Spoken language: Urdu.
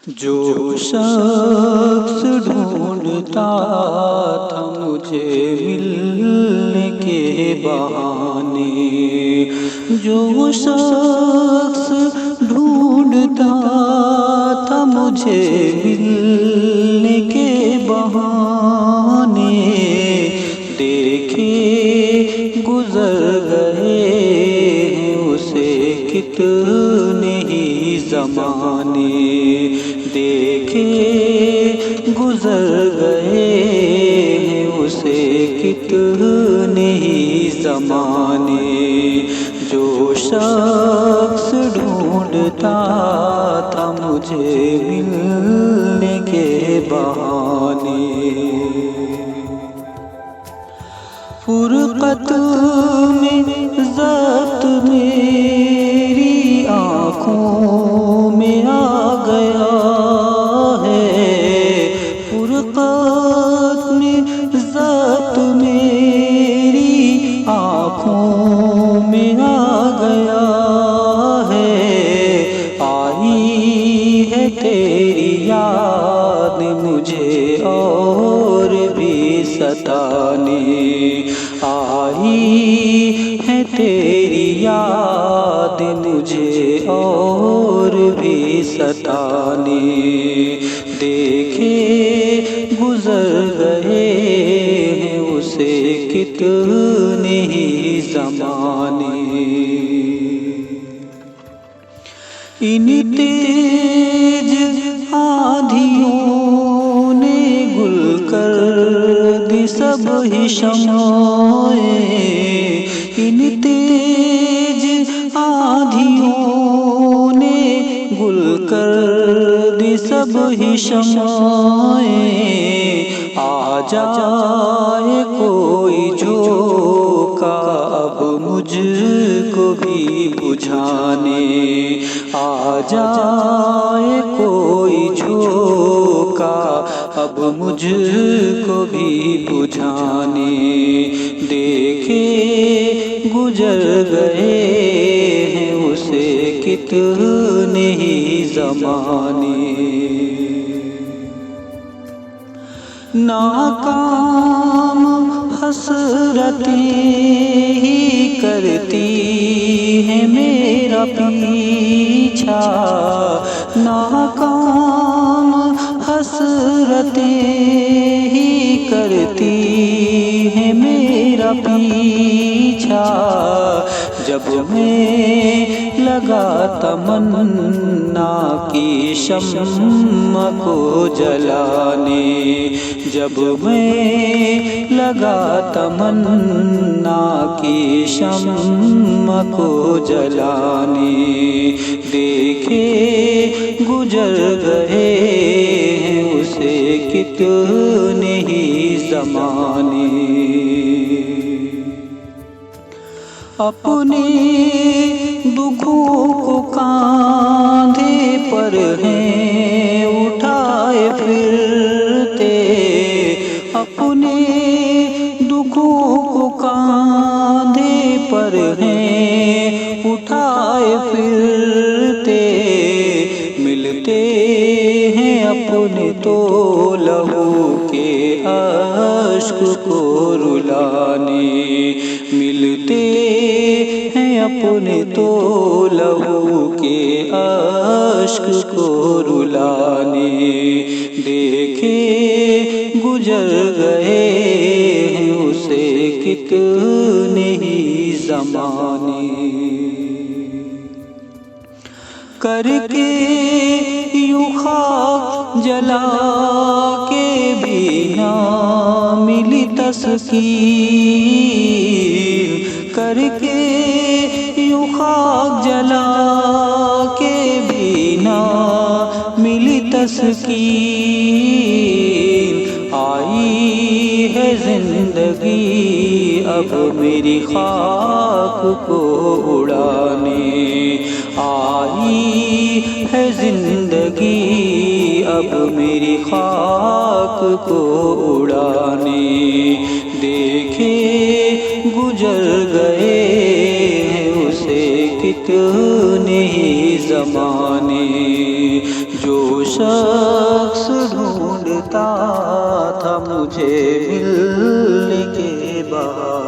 جو شخص ڈھونڈتا تھا مجھے ملنے کے بہانے، جو شخص ڈھونڈتا تھا مجھے ملنے کے بہانے، دیکھے گزر گئے ہیں اسے کتنے ہی زمانے، دیکھے گزر گئے ہیں اسے کتنے ہی زمانے، جو شخص ڈھونڈتا تھا مجھے ملنے کے بہانے۔ فرقت میں ضبط میری آنکھوں میں آ گیا ہے، فرقت میں ضبط میری آنکھوں میں آ گیا ہے، آئی ہے تیری یاد مجھے اور بھی ستانے، آئی ہے تیری یاد مجھے اور بھی ستانے، دیکھے گزر گئے ہیں اسے کتنے ہی زمانے۔ ان تیج آندھیوں نے گل کر دی سب ہی شمعیں، ان تیج آندھیوں نے گل کر دی سب ہی شمعیں، آ جائے کوئی جھونکا اب مجھ کو بھی بجھانے، آ جائے کوئی جھونکا اب مجھ کو بھی بجھانے، دیکھے گزر گئے ہیں اسے کتنے ہی زمانے۔ ناکام حسرتیں ہی کرتی ہیں میرا پیچھا، ناکام حسرتیں ہی کرتی ہیں میرا پیچھا، جب میں لگا تمنا کی شمع کو جلانے، جب میں لگا تمنا کی شمع کو جلانے، دیکھے گزر گئے ہیں اسے کتنے ہی زمانے۔ اپنے دکھوں کو کاندھے پر ہیں اٹھائے پھرتے، اپنے دکھوں کو کاندھے پر ہیں اٹھائے پھرتے، ملتے ہیں اپنے تو لہو کے اشک کو رلانے، ملتے ہیں اپنے تو لہو کے اشک کو رلانے، دیکھے گزر گئے ہیں اسے کتنے ہی زمانے۔ کر کے یوں خاک جلا کے بھی نہ ملی تسکین، کر کے یوں خاک جلا کے بھی نہ ملی تسکین، آئی ہے زندگی اب میری خاک کو اڑانے، آئی ہے زندگی اب میری خاک کو اڑانے، دیکھے گزر گئے ہیں اسے کتنے ہی زمانے، جو شخص ڈھونڈتا تھا مجھے ملنے کے بعد،